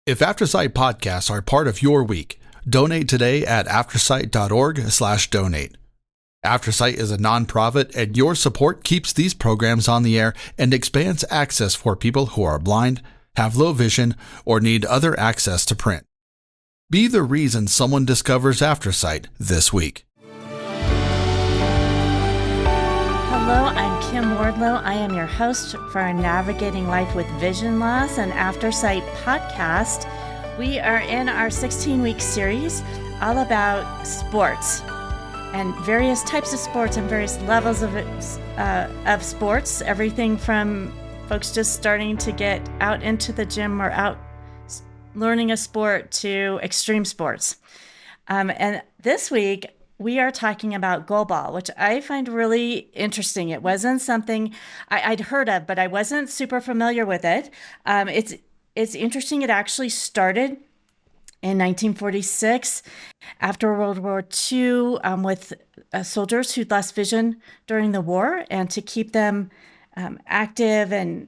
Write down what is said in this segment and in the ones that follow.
If AfterSight podcasts are part of your week, donate today at aftersight.org/donate. AfterSight is a nonprofit, and your support keeps these programs on the air and expands access for people who are blind, have low vision, or need other access to print. Be the reason someone discovers AfterSight this week. Hello, I'm Kim Wardlow. I am your host for our Navigating Life with Vision Loss and AfterSight podcast. We are in our 16-week series all about sports and various types of sports and various levels of sports. Everything from folks just starting to get out into the gym or out learning a sport to extreme sports. And this week, we are talking about goalball, which I find really interesting. It wasn't something I'd heard of, but I wasn't super familiar with it. It's interesting. It actually started in 1946 after World War II with soldiers who'd lost vision during the war, and to keep them active and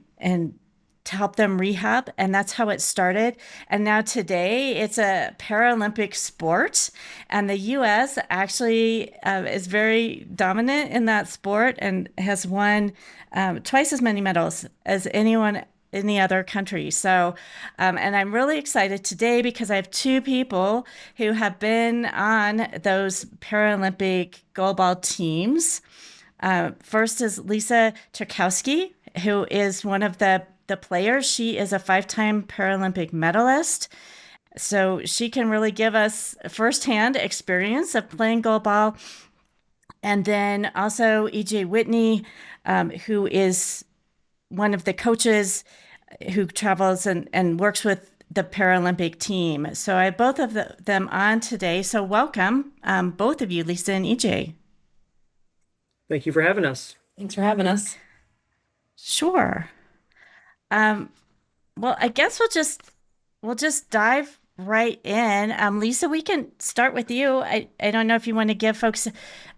to help them rehab. And that's how it started. And now today it's a Paralympic sport, and the U.S. actually is very dominant in that sport and has won twice as many medals as any other country. So, and I'm really excited today because I have two people who have been on those Paralympic goalball teams. First is Lisa Tarkowski, who is one of the players. She is a 5-time Paralympic medalist. So she can really give us firsthand experience of playing goalball. And then also EJ Whitney, who is one of the coaches who travels and works with the Paralympic team. So I have both of them on today. So welcome, both of you, Lisa and EJ. Thank you for having us. Thanks for having us. Sure. Well, I guess we'll just dive right in. Lisa, we can start with you. I don't know if you want to give folks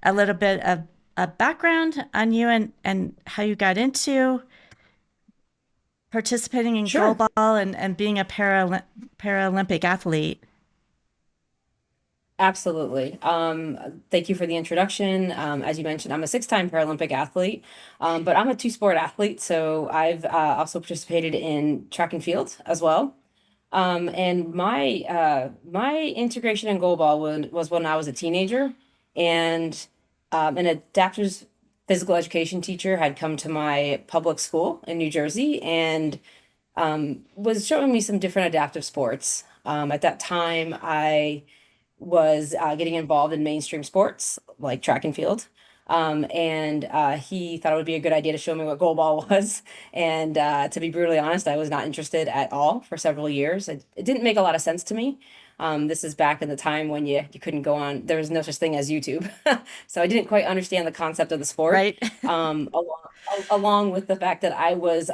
a little bit of a background on you and how you got into participating in Sure. goalball and being a Paralympic athlete. Absolutely. Thank you for the introduction. As you mentioned, I'm a 6-time Paralympic athlete, but I'm a 2-sport athlete. So I've also participated in track and field as well. And my integration in goalball was when I was a teenager, and an adaptive physical education teacher had come to my public school in New Jersey and was showing me some different adaptive sports. At that time, I was getting involved in mainstream sports like track and field. And he thought it would be a good idea to show me what goalball was. And to be brutally honest, I was not interested at all for several years. It didn't make a lot of sense to me. This is back in the time when you couldn't go on, there was no such thing as YouTube. So I didn't quite understand the concept of the sport. Right. Along with the fact that I was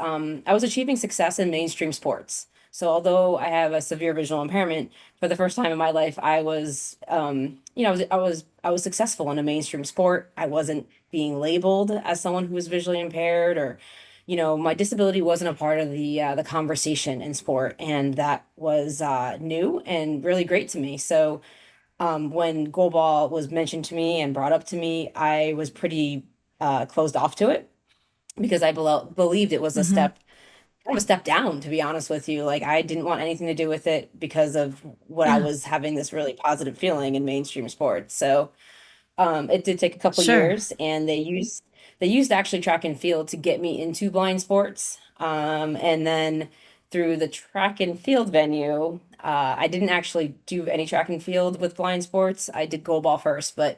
achieving success in mainstream sports. So although I have a severe visual impairment, for the first time in my life, I was successful in a mainstream sport. I wasn't being labeled as someone who was visually impaired, or, my disability wasn't a part of the conversation in sport, and that was new and really great to me. So when goalball was mentioned to me and brought up to me, I was pretty closed off to it because I believed it was a step down, to be honest with you. Like, I didn't want anything to do with it because of what I was having this really positive feeling in mainstream sports. So it did take a couple Sure. years, and they used actually track and field to get me into blind sports. And then through the track and field venue, I didn't actually do any track and field with blind sports. I did goalball first, but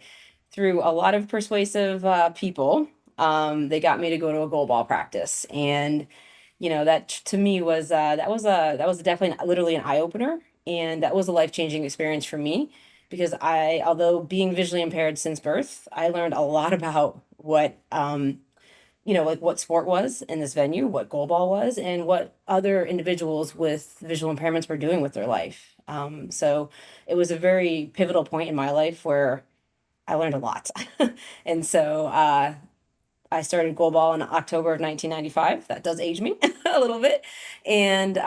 through a lot of persuasive people, they got me to go to a goalball practice. And that to me was that was definitely literally an eye opener, and that was a life-changing experience for me because although being visually impaired since birth, I learned a lot about what like what sport was in this venue, what goalball was, and what other individuals with visual impairments were doing with their life. So it was a very pivotal point in my life where I learned a lot, and so I started goalball in October of 1995. That does age me a little bit. And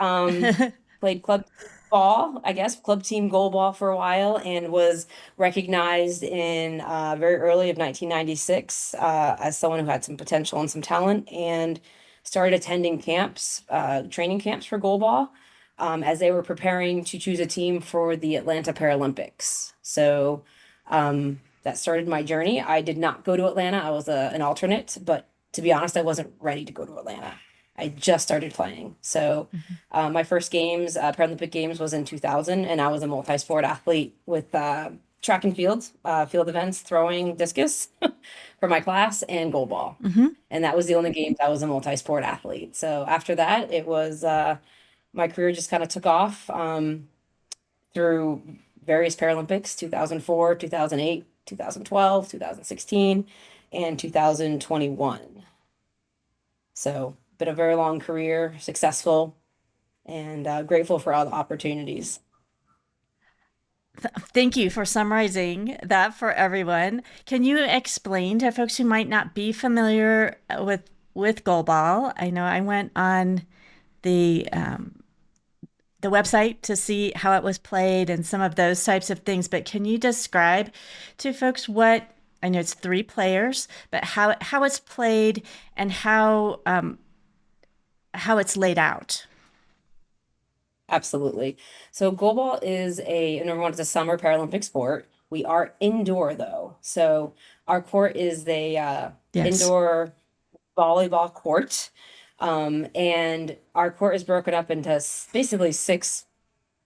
played club ball, I guess, club team goalball for a while, and was recognized in very early of 1996 as someone who had some potential and some talent, and started attending camps, training camps for goalball, as they were preparing to choose a team for the Atlanta Paralympics. So that started my journey. I did not go to Atlanta. I was an alternate, but to be honest, I wasn't ready to go to Atlanta. I just started playing. So my first games, Paralympic games, was in 2000, and I was a multi-sport athlete with track and field, field events, throwing discus for my class, and goalball. And that was the only games I was a multi-sport athlete. So after that, it was my career just kind of took off through various Paralympics: 2004, 2008, 2012, 2016, and 2021. So, been a very long career, successful, and grateful for all the opportunities. Thank you for summarizing that for everyone. Can you explain to folks who might not be familiar with goalball? I know I went on the website to see how it was played and some of those types of things, but can you describe to folks what, I know it's 3 players, but how it's played and how it's laid out? Absolutely. So goalball is number one, it's a summer Paralympic sport. We are indoor though. So our court is the Yes. indoor volleyball court. And our court is broken up into basically 6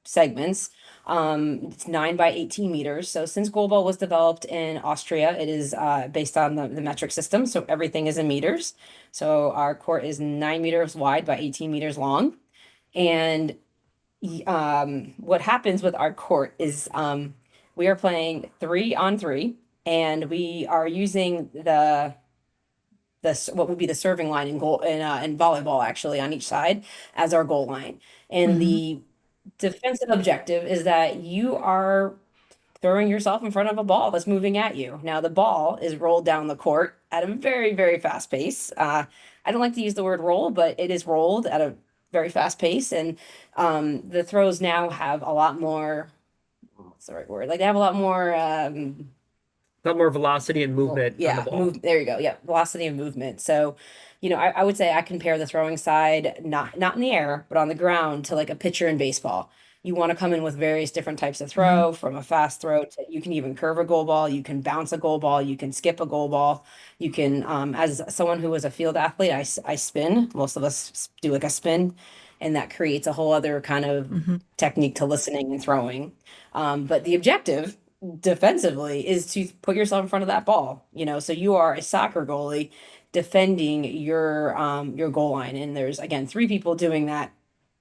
segments. It's 9 by 18 meters. So since goalball was developed in Austria, it is based on the metric system. So everything is in meters. So our court is 9 meters wide by 18 meters long. And what happens with our court is we are playing 3-on-3, and we are using the what would be the serving line in goal in volleyball, actually, on each side as our goal line. And the defensive objective is that you are throwing yourself in front of a ball that's moving at you. Now the ball is rolled down the court at a very, very fast pace. I don't like to use the word roll, but it is rolled at a very fast pace. And the throws now have a lot more, what's the right word? Like they have a lot more A lot more velocity and movement on yeah, the ball. there you go. Yeah, velocity and movement. So, I would say I compare the throwing side, not in the air, but on the ground, to like a pitcher in baseball. You want to come in with various different types of throw, from a fast throw to, you can even curve a goal ball, you can bounce a goal ball, you can skip a goal ball, you can, as someone who was a field athlete, I spin. Most of us do like a spin, and that creates a whole other kind of technique to listening and throwing. But the objective defensively is to put yourself in front of that ball. So you are a soccer goalie defending your goal line, and there's, again, 3 people doing that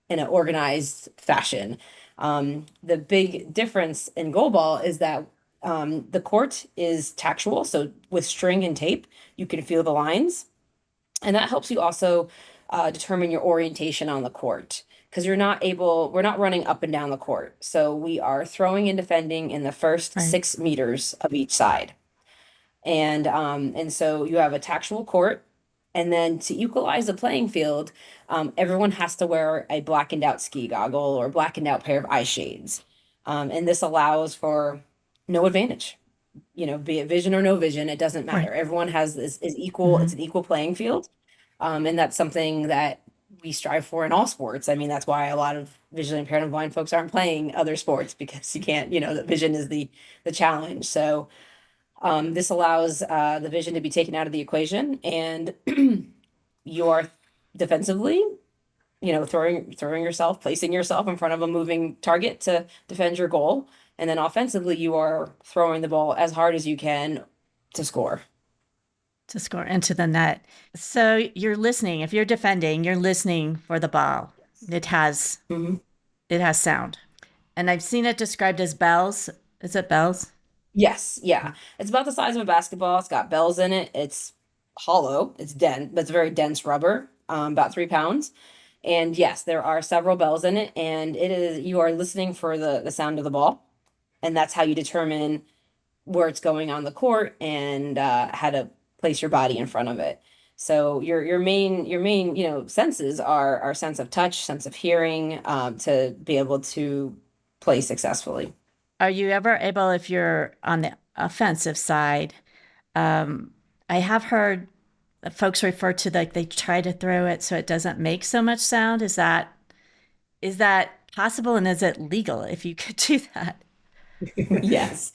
in an organized fashion. The big difference in goalball is that the court is tactual, so with string and tape you can feel the lines, and that helps you also determine your orientation on the court, because we're not running up and down the court. So we are throwing and defending in the first Right. 6 meters of each side. And so you have a tactual court, and then to equalize the playing field, everyone has to wear a blackened out ski goggle or blackened out pair of eye shades. And this allows for no advantage. Be it vision or no vision, it doesn't matter. Right. Everyone is equal. It's an equal playing field. And that's something that we strive for in all sports. I mean, that's why a lot of visually impaired and blind folks aren't playing other sports, because you can't, the vision is the challenge. So this allows the vision to be taken out of the equation, and you are defensively, throwing yourself, placing yourself in front of a moving target to defend your goal. And then offensively, you are throwing the ball as hard as you can to score. To score into the net. So you're listening. If you're defending, you're listening for the ball. It has sound. And I've seen it described as bells. Is it bells? Yes, yeah. It's about the size of a basketball. It's got bells in it. It's hollow. It's dense, but it's very dense rubber, about 3 pounds. And yes, there are several bells in it, and you are listening for the sound of the ball, and that's how you determine where it's going on the court and how to place your body in front of it. So your main senses are our sense of touch, sense of hearing, to be able to play successfully. Are you ever able, if you're on the offensive side, um, I have heard folks refer to like they try to throw it so it doesn't make so much sound. Is that possible, and is it legal if you could do that? Yes.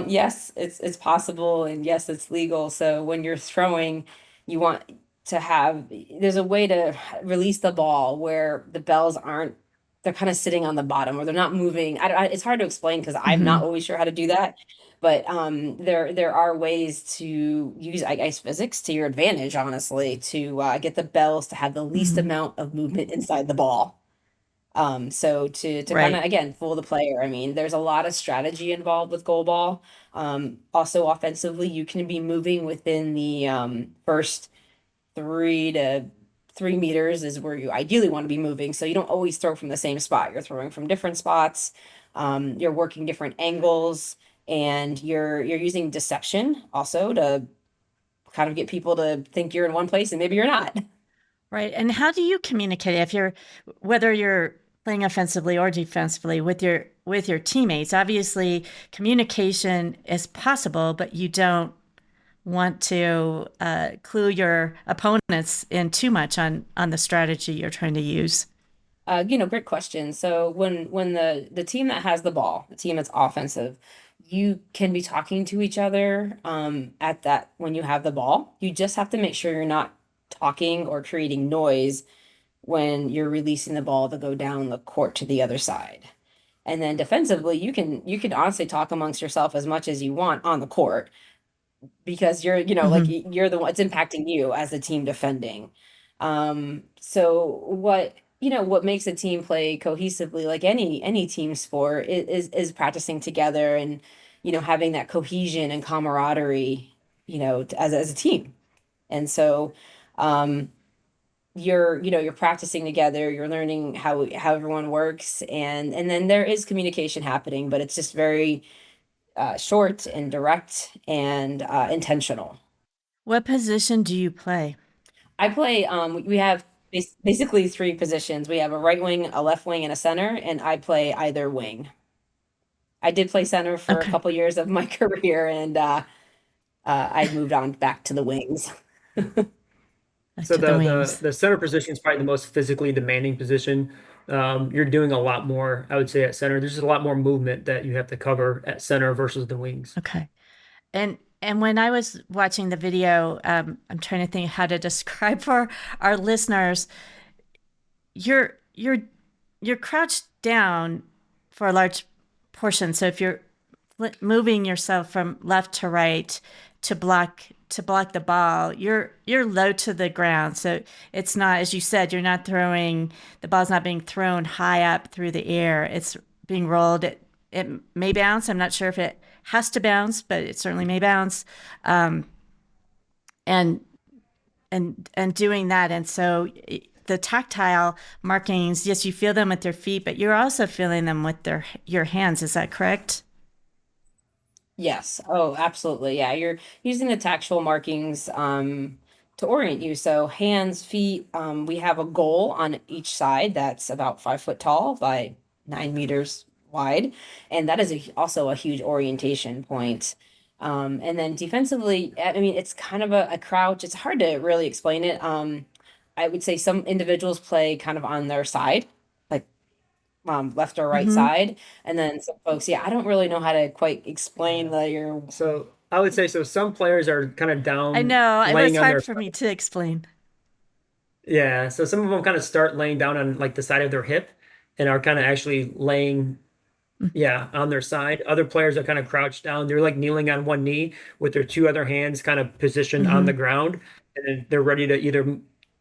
Yes, it's possible, and yes, it's legal. So when you're throwing, you want to have there's a way to release the ball where the bells aren't they're kind of sitting on the bottom, or they're not moving. It's hard to explain because I'm not Hmm. always sure how to do that. But there are ways to use ice physics to your advantage, honestly, to get the bells to have the least Hmm. amount of movement inside the ball. So to kind of Right. again fool the player, I mean, there's a lot of strategy involved with goalball. Also offensively, you can be moving within the first 3 to 3 meters is where you ideally want to be moving. So you don't always throw from the same spot. You're throwing from different spots. You're working different angles, and you're using deception also to kind of get people to think you're in one place and maybe you're not. Right. And how do you communicate if you're, whether you're playing offensively or defensively with your teammates? Obviously, communication is possible, but you don't want to clue your opponents in too much on the strategy you're trying to use. Great question. So when the team that has the ball, the team that's offensive, you can be talking to each other at that when you have the ball. You just have to make sure you're not talking or creating noise when you're releasing the ball to go down the court to the other side. And then defensively, you can honestly talk amongst yourself as much as you want on the court because like Hmm. you're the one it's impacting you as a team defending. So what makes a team play cohesively like any team sport is practicing together and having that cohesion and camaraderie, as a team. And so um you're practicing together, you're learning how everyone works, and then there is communication happening, but it's just very short and direct and intentional. What position do you play? I play, we have basically three positions. We have a right wing, a left wing, and a center, and I play either wing. I did play center for a Okay. couple years of my career, and I moved on back to the wings. Back So to the the wings. the center position is probably the most physically demanding position. You're doing a lot more, I would say, at center. There's just a lot more movement that you have to cover at center versus the wings. Okay. And when I was watching the video, I'm trying to think how to describe for our listeners. You're you're you're crouched down for a large portion. So if you're moving yourself from left to right to block the ball, you're low to the ground. So it's not, as you said, you're not throwing the ball's not being thrown high up through the air. It's being rolled. It may bounce. I'm not sure if it has to bounce, but it certainly may bounce. Um, and and doing that, and so the tactile markings, yes, you feel them with your feet, but you're also feeling them with your hands. Is that correct? Yes. Oh, absolutely. Yeah. You're using the tactile markings to orient you. So hands, feet, we have a goal on each side that's about 5 foot tall by 9 meters wide. And that is also a huge orientation point. And then defensively, I mean, it's kind of a crouch. It's hard to really explain it. I would say some individuals play kind of on their side, like left or right Mm-hmm. side. And then some folks, yeah, I don't really know how to quite explain Yeah. the your So I would say so. Some players are kind of I down, know it was laying on hard their for me to explain. yeah. So some of them kind of start laying down on like the side of their hip and are kind of actually laying yeah, on their side. Other players are kind of crouched down. They're like kneeling on one knee with their two other hands kind of positioned on the Mm-hmm. ground. And then they're ready to either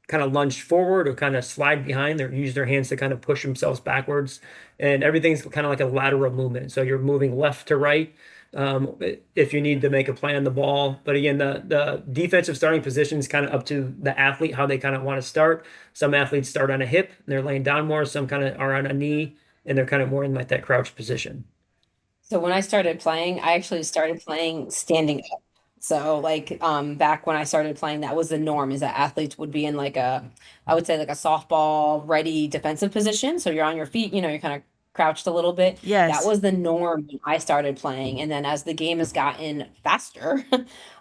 kind of lunge forward or kind of slide behind. They use their hands to kind of push themselves backwards. And everything's kind of like a lateral movement. So you're moving left to right if you need to make a play on the ball. But again, the defensive starting position is kind of up to the athlete, how they kind of want to start. Some athletes start on a hip and they're laying down more. Some kind of are on a knee and they're kind of more in like that crouch position. So when I started playing, I actually started playing standing up. So like back when I started playing, that was the norm, is that athletes would be in like a, I would say like a softball ready defensive position. So you're on your feet, you're kind of crouched a little bit. That Yes. was the norm when I started playing. And then as the game has gotten faster,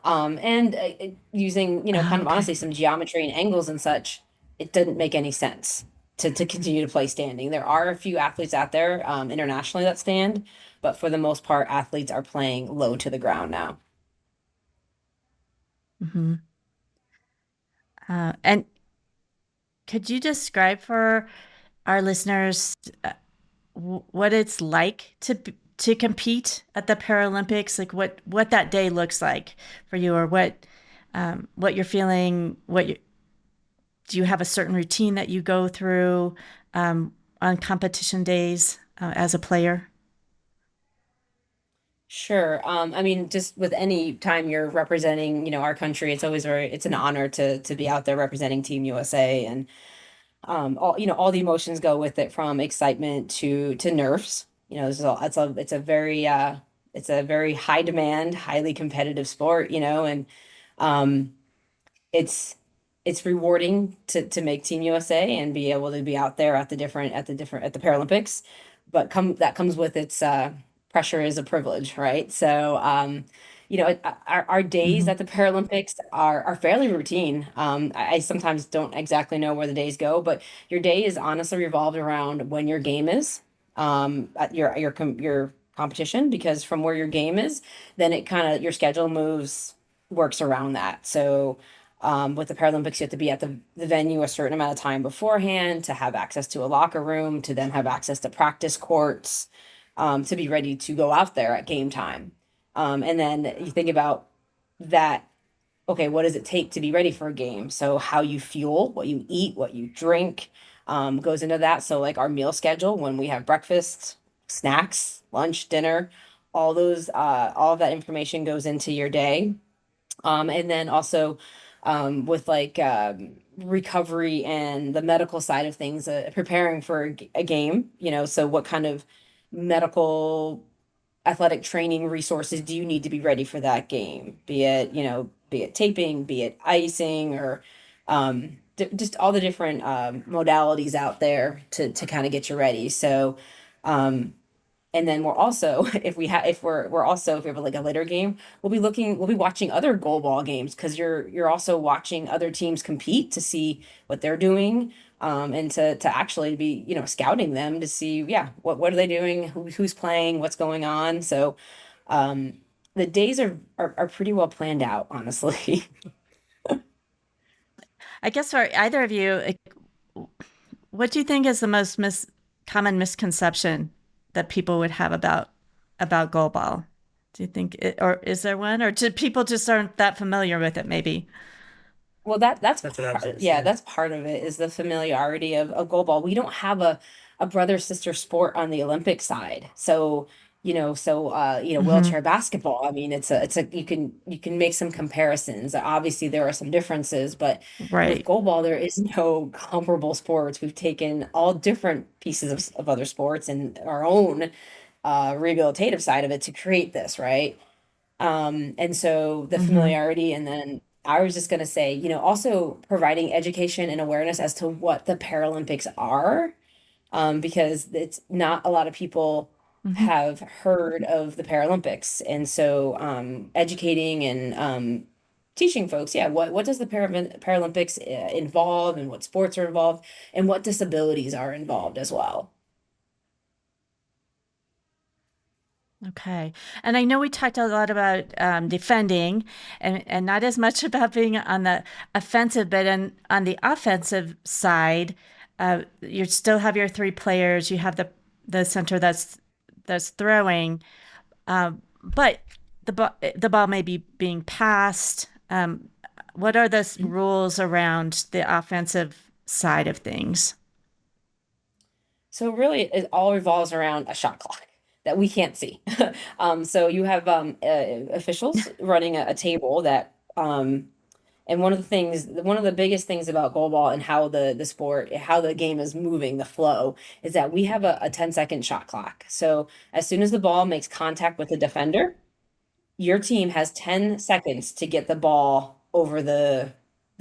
and using, kind of Okay. honestly some geometry and angles and such, it didn't make any sense to continue to play standing. There are a few athletes out there internationally that stand, but for the most part, athletes are playing low to the ground now. Hmm. And could you describe for our listeners what it's like to compete at the Paralympics? Like what that day looks like for you, or what you're feeling? Do you have a certain routine that you go through on competition days as a player? Sure. I mean, just with any time you're representing, our country, it's always it's an honor to be out there representing Team USA, and all the emotions go with it, from excitement to nerves. It's a very high demand, highly competitive sport, and um, it's it's rewarding to make Team USA and be able to be out there at the Paralympics, but come that comes with its pressure is a privilege, right? So our days Hmm. at the Paralympics are fairly routine. I sometimes don't exactly know where the days go, but your day is honestly revolved around when your game is at your competition, because from where your game is, then it kind of your schedule moves works around that. So with the Paralympics, you have to be at the venue a certain amount of time beforehand to have access to a locker room, to then have access to practice courts, to be ready to go out there at game time. And then you think about that. Okay, what does it take to be ready for a game? So how you fuel, what you eat, what you drink, goes into that. So like our meal schedule, when we have breakfast, snacks, lunch, dinner, all of that information goes into your day. And then also with like recovery and the medical side of things, preparing for a game, so what kind of medical athletic training resources do you need to be ready for that game? Be it taping, be it icing, or just all the different modalities out there to kind of get you ready. So, um, and then we're also, if we have like a later game, we'll be watching other goalball games, because you're also watching other teams compete to see what they're doing, and to actually be, scouting them to see, yeah, what are they doing, who's playing, what's going on. So um the days are pretty well planned out, honestly. I guess for either of you, what do you think is the most common misconception that people would have about goalball? Do you think or is there one, or do people just aren't that familiar with it? Maybe. Well, that's That's what I was part, gonna yeah, say. that's part of it, is the familiarity of goalball. We don't have a brother sister sport on the Olympic side. So, Hmm. wheelchair basketball. I mean, it's a you can make some comparisons. Obviously, there are some differences, but with Right. goalball, there is no comparable sports. We've taken all different pieces of other sports and our own rehabilitative side of it to create this, right? And so the Hmm. familiarity, and then I was just going to say, also providing education and awareness as to what the Paralympics are, because it's not a lot of people Hmm. have heard of the Paralympics. And so educating and teaching folks, yeah, what does the Paralympics involve, and what sports are involved, and what disabilities are involved as well. Okay. And I know we talked a lot about defending and not as much about being on the offensive, but on the offensive side, you still have your three players. You have the center that's throwing, but the ball may be being passed. What are the rules around the offensive side of things? So really, it all revolves around a shot clock that we can't see. So you have officials running a table that, and one of the biggest things about goalball and how the sport, how the game is moving, the flow, is that we have a 10-second shot clock. So as soon as the ball makes contact with the defender, your team has 10 seconds to get the ball over the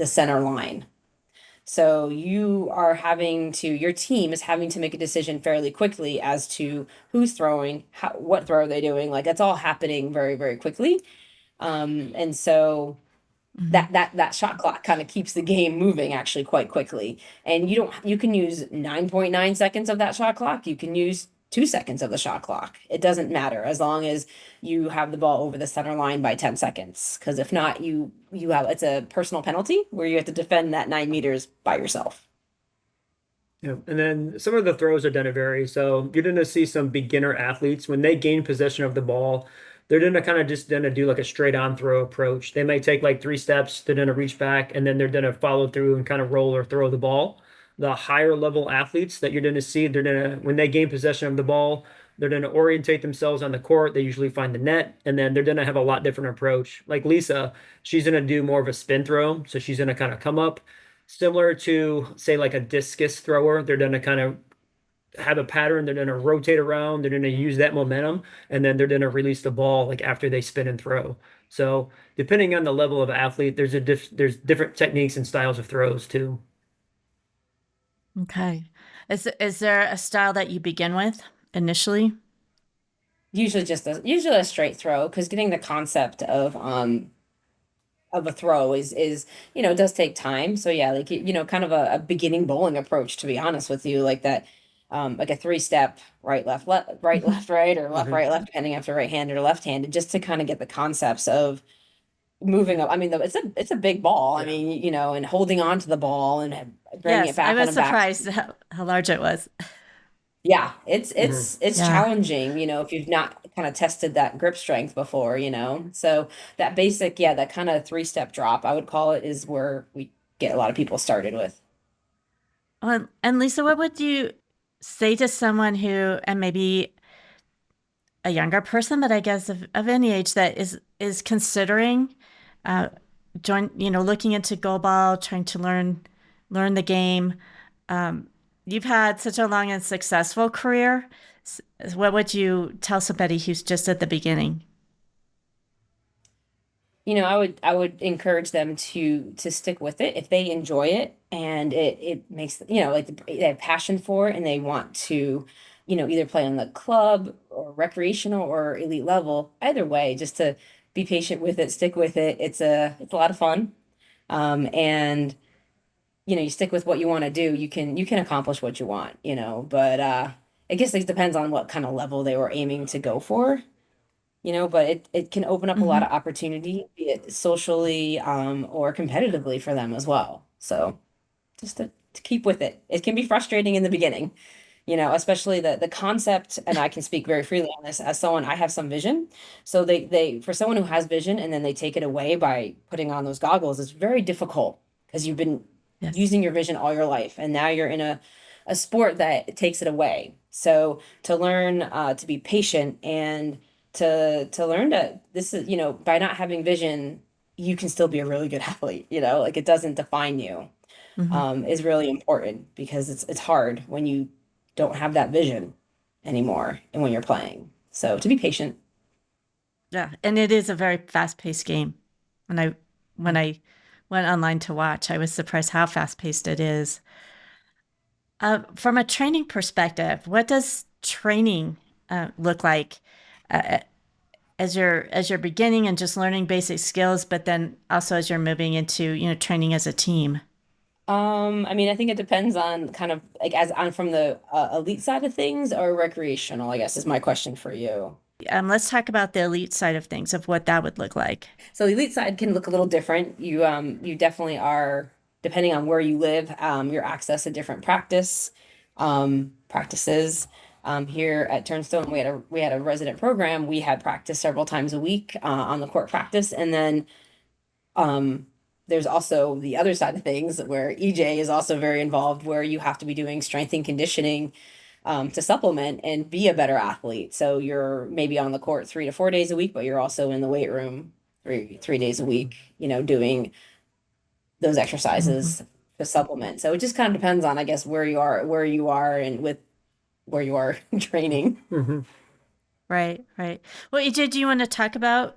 center line. So your team is having to make a decision fairly quickly as to who's throwing, what throw are they doing. Like that's all happening very, very quickly. And so Mhm. that shot clock kind of keeps the game moving actually quite quickly. And you can use 9.9 seconds of that shot clock. You can use 2 seconds of the shot clock. It doesn't matter as long as you have the ball over the center line by 10 seconds. Because if not, you have it's a personal penalty where you have to defend that 9 meters by yourself. Yeah, and then some of the throws are going to vary. So you're going to see some beginner athletes when they gain possession of the ball, they're going to kind of just going to do like a straight on throw approach. They may take like 3 steps, they're going to reach back, and then they're going to follow through and kind of roll or throw the ball. The higher level athletes that you're going to see, they're going to when they gain possession of the ball, they're going to orientate themselves on the court. They usually find the net, and then they're going to have a lot different approach. Like Lisa, she's going to do more of a spin throw, so she's going to kind of come up similar to say like a discus thrower. They're going to kind of have a pattern. They're going to rotate around. They're going to use that momentum, and then they're going to release the ball like after they spin and throw. So depending on the level of athlete, there's different techniques and styles of throws too. Okay. Is there a style that you begin with initially? Usually a straight throw because getting the concept of a throw is does take time. So yeah, like kind of a beginning bowling approach, to be honest with you, like that, like a 3 step right left right Mhm. left right, or left Mhm. right left, depending if you're right-handed or left-handed, just to kind of get the concepts of moving up. I mean, it's a big ball. I Yeah. mean, and holding on to the ball and bringing it Yes, I back on was a back. surprised how large it was. Yeah, it's Mhm. it's it's Yeah. challenging, if you've not kind of tested that grip strength before. So that basic, yeah, that kind of 3 step drop, I would call it, is where we get a lot of people started with. And Lisa, what would you say to someone who, and maybe a younger person, but I guess of any age that is considering uh, looking into goalball, trying to learn the game. Um, you've had such a long and successful career. What would you tell somebody who's just at the beginning? I would encourage them to stick with it if they enjoy it and it makes, like they have passion for it and they want to, either play on the club or recreational or elite level. Either way, just to be patient with it, stick with it. It's a lot of fun. And you stick with what you want to do, you can accomplish what you want, but I guess it depends on what kind of level they were aiming to go for, but it can open up a lot Hmm. of opportunity, be it socially, or competitively for them as well. So just to keep with it. It can be frustrating in the beginning, especially the concept, and I can speak very freely on this as someone, I have some vision. So they for someone who has vision and then they take it away by putting on those goggles, it's very difficult because you've been Yes. using your vision all your life and now you're in a sport that takes it away. So to learn to be patient and to learn to this is, by not having vision, you can still be a really good athlete, like it doesn't define you, Hmm. is really important because it's hard when you don't have that vision anymore and when you're playing. So to be patient. Yeah, and it is a very fast-paced game. When I went online to watch, I was surprised how fast-paced it is. From a training perspective, what does training look like uh, as you're beginning and just learning basic skills, but then also as you're moving into training as a team? I mean, I think it depends on kind of like as on from the elite side of things or recreational, I guess is my question for you. Let's talk about the elite side of things, of what that would look like. So the elite side can look a little different. You definitely are, depending on where you live, your access to different practices. Here at Turnstone, we had a resident program. We had practice several times a week on the court practice, and then um, there's also the other side of things where EJ is also very involved, where you have to be doing strength and conditioning to supplement and be a better athlete. So you're maybe on the court 3 to 4 days a week, but you're also in the weight room three days a week, doing those Mhm. exercises to supplement. So it just kind of depends on, I guess, where you are, and with where you are training. Mhm. Right, right. Well, EJ, do you want to talk about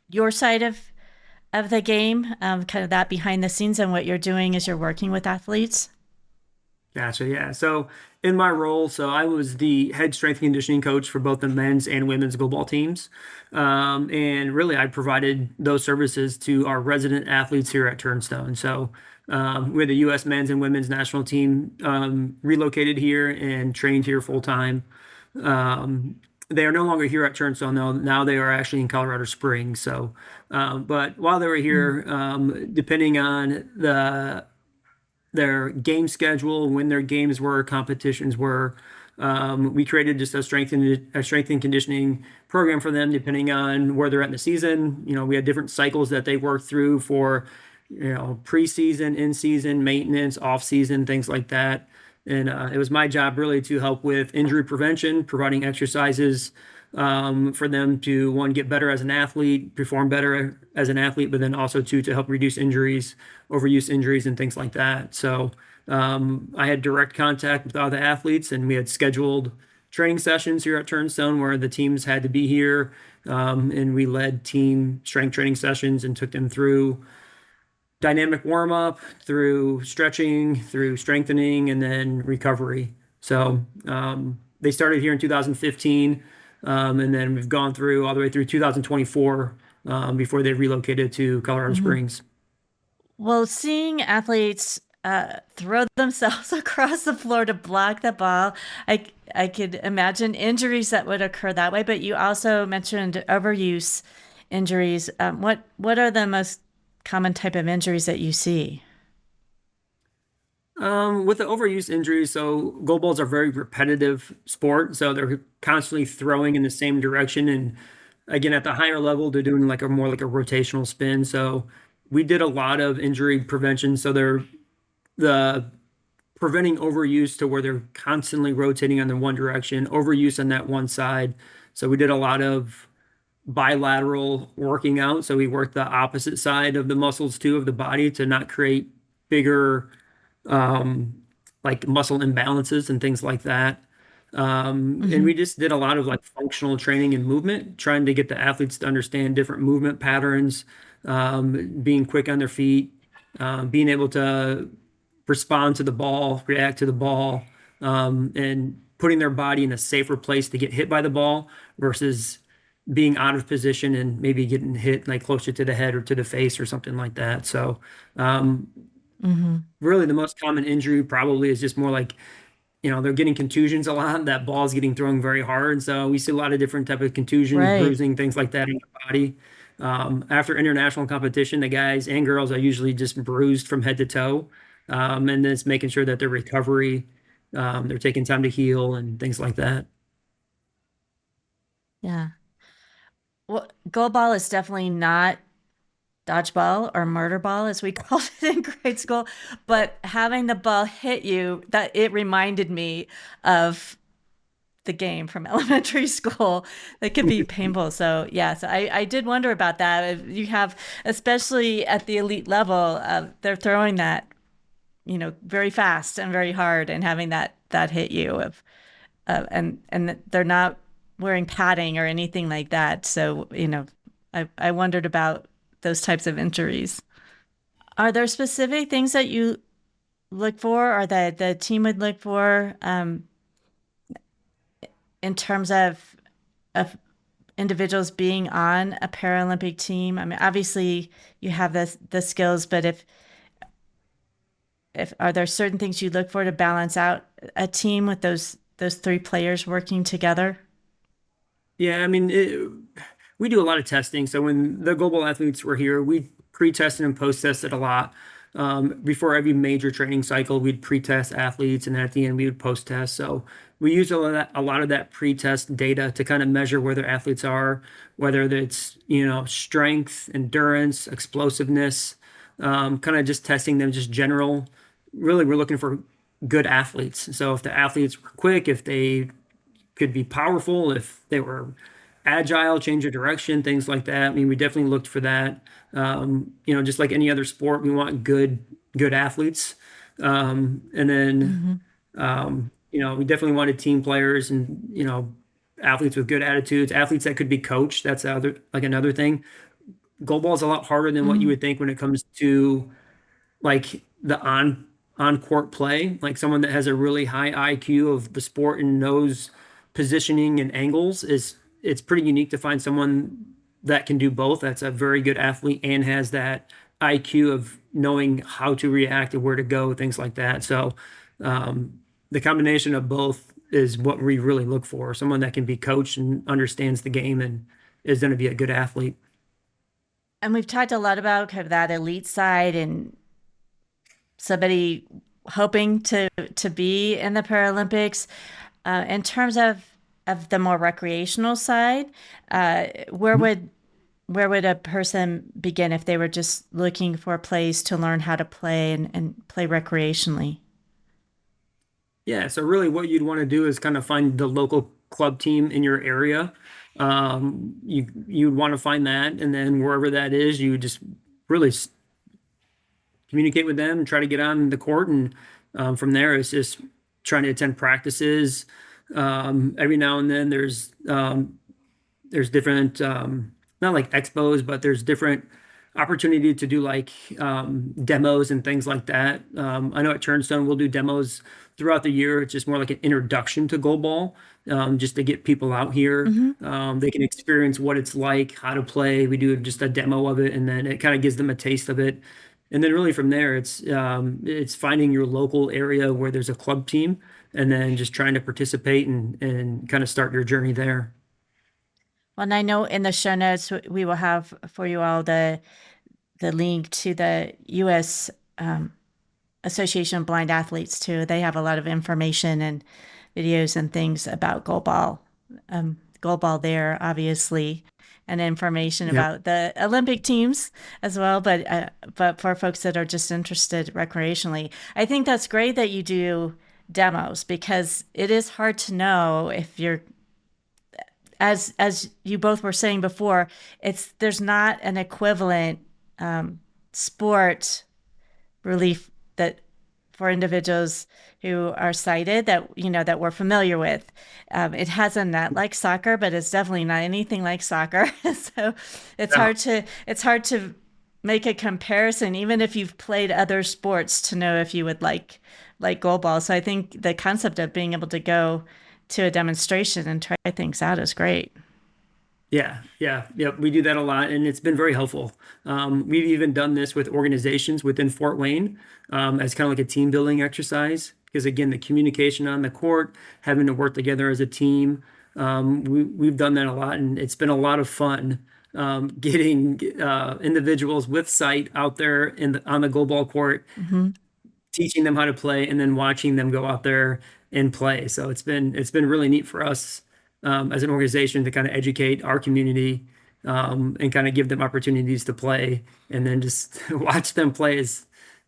your side of the game, kind of that behind the scenes and what you're doing as you're working with athletes? Gotcha. Yeah. So in my role, so I was the head strength and conditioning coach for both the men's and women's goalball teams. And really, I provided those services to our resident athletes here at Turnstone. So we're the U.S. men's and women's national team, relocated here and trained here full time. They are no longer here at Turnstone, though. Now they are actually in Colorado Springs. So, but while they were here, depending on their game schedule, when their games were, competitions were. We created just a strength and conditioning program for them, depending on where they're at in the season. We had different cycles that they worked through for, preseason, in-season, maintenance, off-season, things like that. And it was my job really to help with injury prevention, providing exercises for them to, one, get better as an athlete, perform better as an athlete, but then also to help reduce injuries, overuse injuries, and things like that. So I had direct contact with all the athletes, and we had scheduled training sessions here at Turnstone where the teams had to be here, and we led team strength training sessions and took them through dynamic warm up, through stretching, through strengthening, and then recovery. So they started here in 2015, and then we've gone through all the way through 2024 before they relocated to Colorado Springs. Well, seeing athletes throw themselves across the floor to block the ball, I could imagine injuries that would occur that way. But you also mentioned overuse injuries. What are the most common type of injuries that you see? With the overuse injuries, so goalballs are a very repetitive sport, so they're constantly throwing in the same direction. And again, at the higher level, they're doing like a more like a rotational spin. So we did a lot of injury prevention. So they're the preventing overuse to where they're constantly rotating on the one direction, overuse on that one side. So we did a lot of bilateral working out. So we worked the opposite side of the muscles too of the body to not create bigger like muscle imbalances and things like that. And we just did a lot of like functional training and movement, trying to get the athletes to understand different movement patterns, being quick on their feet, being able to respond to the ball, react to the ball, and putting their body in a safer place to get hit by the ball versus being out of position and maybe getting hit like closer to the head or to the face or something like that. So really the most common injury probably is just more like, they're getting contusions a lot. That ball's getting thrown very hard. So we see a lot of different type of contusions, Right. bruising, things like that in the body. After international competition, the guys and girls are usually just bruised from head to toe. And then it's making sure that their recovery, they're taking time to heal and things like that. Yeah. Well, goalball is definitely not dodgeball or murder ball, as we called it in grade school. But having the ball hit you, that it reminded me of the game from elementary school that could be painful. So yeah, so I did wonder about that. If you have, especially at the elite level, they're throwing that, very fast and very hard, and having that hit you and they're not wearing padding or anything like that. So, I wondered about those types of injuries. Are there specific things that you look for or that the team would look for in terms of individuals being on a Paralympic team? I mean, obviously you have the skills, but if are there certain things you look for to balance out a team with those three players working together? Yeah, I mean, we do a lot of testing. So when the global athletes were here, we pre-tested and post-tested a lot. Before every major training cycle, we'd pre-test athletes, and then at the end, we would post-test. So we use a lot of that pre-test data to kind of measure where their athletes are, whether it's, strength, endurance, explosiveness, kind of just testing them, just general. Really, we're looking for good athletes. So if the athletes were quick, if they could be powerful, if they were agile, change of direction, things like that. I mean, we definitely looked for that. Just like any other sport, we want good athletes. And then, we definitely wanted team players and, athletes with good attitudes, athletes that could be coached. That's another thing. Goalball is a lot harder than what you Mhm. would think when it comes to like the on court play. Like someone that has a really high IQ of the sport and knows positioning and angles is it's pretty unique to find someone that can do both. That's a very good athlete and has that IQ of knowing how to react and where to go, things like that. So the combination of both is what we really look for. Someone that can be coached and understands the game and is going to be a good athlete. And we've talked a lot about kind of that elite side and somebody hoping to be in the Paralympics. In terms of the more recreational side, where would a person begin if they were just looking for a place to learn how to play and play recreationally? Yeah, so really what you'd want to do is kind of find the local club team in your area. You'd want to find that, and then wherever that is, you just really communicate with them and try to get on the court. And from there, it's just trying to attend practices. Every now and then, there's different not like expos, but there's different opportunity to do like demos and things like that. I know at Turnstone we'll do demos throughout the year. It's just more like an introduction to goalball, just to get people out here. Hmm. They can experience what it's like, how to play. We do just a demo of it, and then it kind of gives them a taste of it. And then really from there, it's finding your local area where there's a club team, and then just trying to participate and kind of start your journey there. Well, and I know in the show notes we will have for you all the link to the U.S. Association of Blind Athletes too. They have a lot of information and videos and things about goalball. Goalball there, obviously, and information Yep. about the Olympic teams as well. But for folks that are just interested recreationally, I think that's great that you do demos because it is hard to know if you're, as you both were saying before, there's not an equivalent sport relief that for individuals who are sighted that that we're familiar with. It has a net like soccer, but it's definitely not anything like soccer. So Yeah. it's hard to make a comparison, even if you've played other sports, to know if you would like goalball. So I think the concept of being able to go to a demonstration and try things out is great. Yeah. We do that a lot, and it's been very helpful. We've even done this with organizations within Fort Wayne as kind of like a team building exercise. Because again, the communication on the court, having to work together as a team, we've done that a lot, and it's been a lot of fun getting individuals with sight out there on the goalball court, Hmm. teaching them how to play, and then watching them go out there and play. So it's been really neat for us as an organization to kind of educate our community and kind of give them opportunities to play, and then just watch them play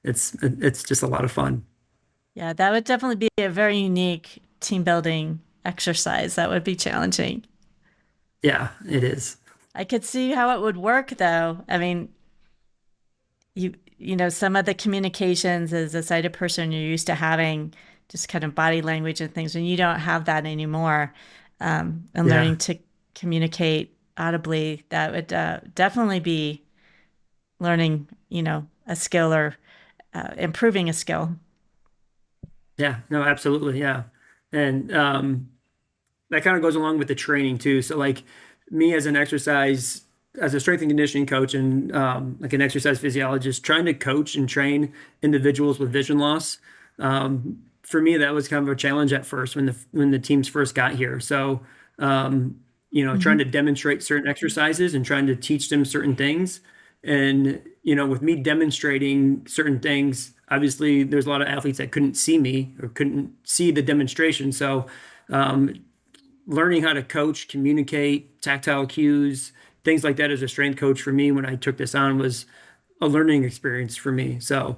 it's just a lot of fun. Yeah, that would definitely be a very unique team building exercise. That would be challenging. Yeah, it is. I could see how it would work though. I mean, some of the communications as a sighted person you're used to having just kind of body language and things when you don't have that anymore. And Yeah. learning to communicate audibly, that would definitely be learning, a skill or improving a skill. Yeah, no, absolutely. Yeah. And that kind of goes along with the training too. So like me as as a strength and conditioning coach and like an exercise physiologist, trying to coach and train individuals with vision loss. For me, that was kind of a challenge at first when the teams first got here. So, trying Hmm. to demonstrate certain exercises and trying to teach them certain things. And, with me demonstrating certain things, obviously there's a lot of athletes that couldn't see me or couldn't see the demonstration. So, um, learning how to coach, communicate, tactile cues, things like that as a strength coach for me when I took this on was a learning experience for me. So,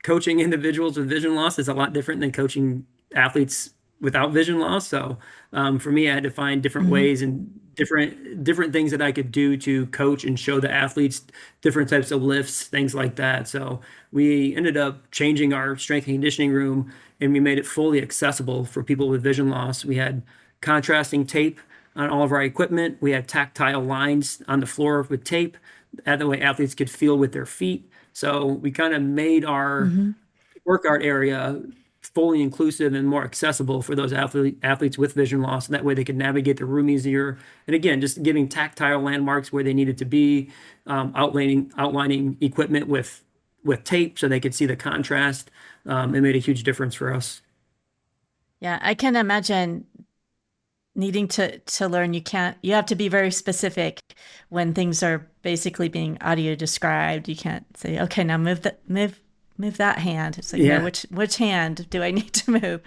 coaching individuals with vision loss is a lot different than coaching athletes without vision loss. So, for me, I had to find different Hmm. ways and different things that I could do to coach and show the athletes different types of lifts, things like that. So we ended up changing our strength and conditioning room, and we made it fully accessible for people with vision loss. We had contrasting tape on all of our equipment. We have tactile lines on the floor with tape. That way athletes could feel with their feet. So we kind of made our workout area fully inclusive and more accessible for those athletes with vision loss. And that way they could navigate the room easier. And again, just giving tactile landmarks where they needed to be, outlining equipment with tape so they could see the contrast. It made a huge difference for us. Yeah, I can imagine needing to learn. You have to be very specific when things are basically being audio described. You can't say, okay, now move that hand. It's like, Yeah. no, which hand do I need to move?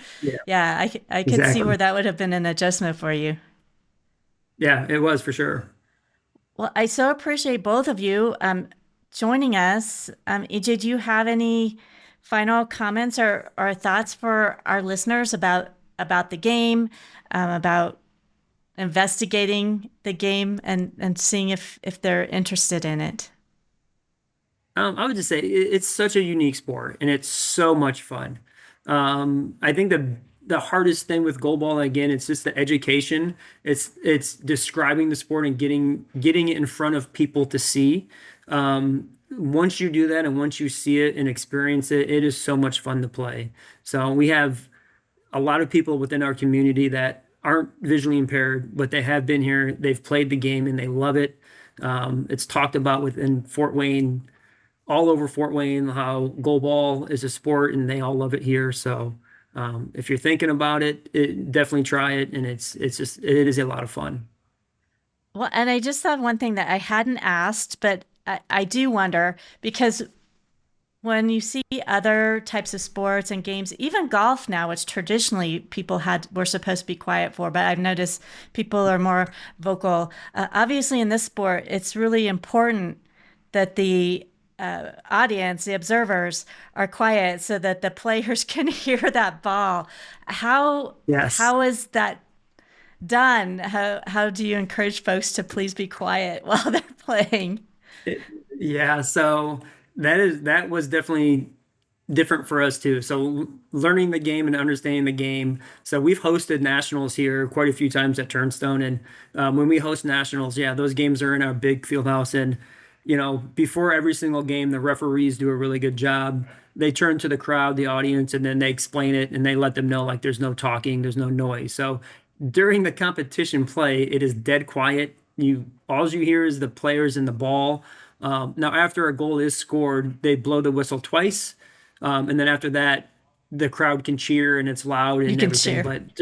Yeah. I could see where that would have been an adjustment for you. Yeah, it was for sure. Well, I so appreciate both of you joining us. EJ, do you have any final comments or thoughts for our listeners about the game, about investigating the game and seeing if they're interested in it? I would just say it's such a unique sport and it's so much fun. I think the hardest thing with goalball, again, it's just the education. It's describing the sport and getting it in front of people to see. Once you do that and once you see it and experience it, it is so much fun to play. So we have a lot of people within our community that aren't visually impaired, but they have been here. They've played the game and they love it. It's talked about within Fort Wayne, all over Fort Wayne, how goalball is a sport and they all love it here. So if you're thinking about it, definitely try it. And it is a lot of fun. Well, and I just thought one thing that I hadn't asked, but I do wonder, because when you see other types of sports and games, even golf now, which traditionally people were supposed to be quiet for, but I've noticed people are more vocal. Obviously, in this sport, it's really important that the audience, the observers, are quiet so that the players can hear that ball. How is that done? How do you encourage folks to please be quiet while they're playing? Yeah, so that was definitely different for us too. So learning the game and understanding the game. So we've hosted nationals here quite a few times at Turnstone, and when we host nationals, those games are in our big field house. And before every single game, the referees do a really good job. They turn to the crowd, the audience, and then they explain it and they let them know, like, there's no talking, there's no noise. So during the competition play, it is dead quiet. All you hear is the players and the ball. Now, after a goal is scored, they blow the whistle twice. And then after that, the crowd can cheer and it's loud and everything. Cheer. But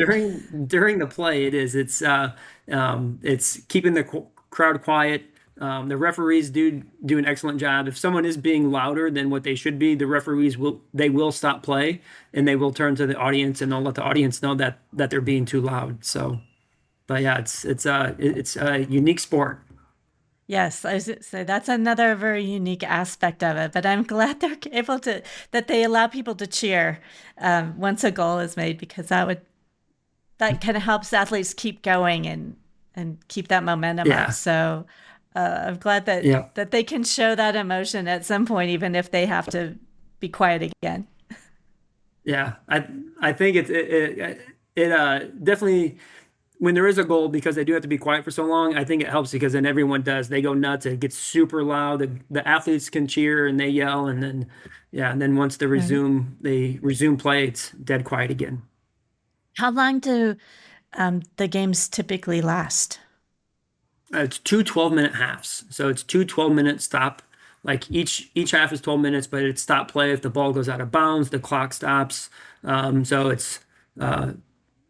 during the play, it's keeping the crowd quiet. The referees do an excellent job. If someone is being louder than what they should be, the referees will stop play and they will turn to the audience and they'll let the audience know that they're being too loud. So, but yeah, it's a unique sport. Yes, I was say that's another very unique aspect of it. But I'm glad they're able that they allow people to cheer once a goal is made, because that kind of helps athletes keep going and keep that momentum up. So I'm glad that they can show that emotion at some point, even if they have to be quiet again. Yeah, I think it definitely, when there is a goal, because they do have to be quiet for so long, I think it helps because then everyone does. They go nuts. It gets super loud. The athletes can cheer and they yell, and then once they resume play, it's dead quiet again. How long do the games typically last? It's 2 12-minute halves. So it's 2 12-minute stop. Like each half is 12 minutes, but it's stop play. If the ball goes out of bounds, the clock stops. So it's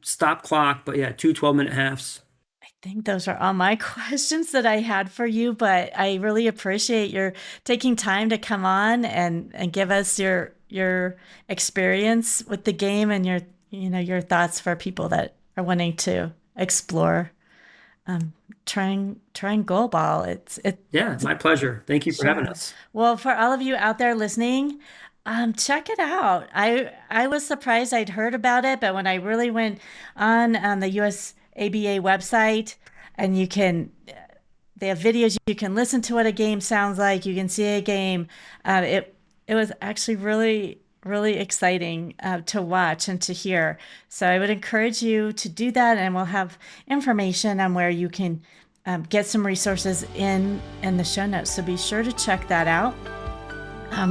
stop clock, but 2 12-minute halves. I think those are all my questions that I had for you, but I really appreciate your taking time to come on and give us your experience with the game and your thoughts for people that are wanting to explore trying goalball. It's my pleasure. Thank you for having us. Well, for all of you out there listening, check it out. I was surprised I'd heard about it, but when I really went on the USABA website, and they have videos, you can listen to what a game sounds like, you can see a game. It was actually really, really exciting to watch and to hear. So I would encourage you to do that, and we'll have information on where you can get some resources in the show notes. So be sure to check that out.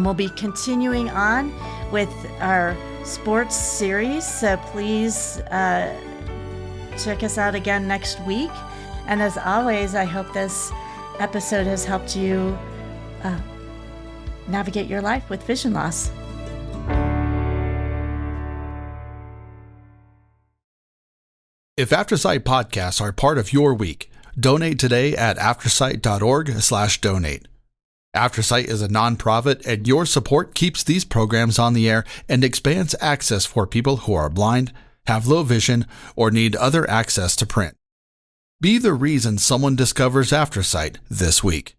We'll be continuing on with our sports series, so please check us out again next week. And as always, I hope this episode has helped you navigate your life with vision loss. If AfterSight podcasts are part of your week, donate today at aftersight.org/donate. AfterSight is a nonprofit, and your support keeps these programs on the air and expands access for people who are blind, have low vision, or need other access to print. Be the reason someone discovers AfterSight this week.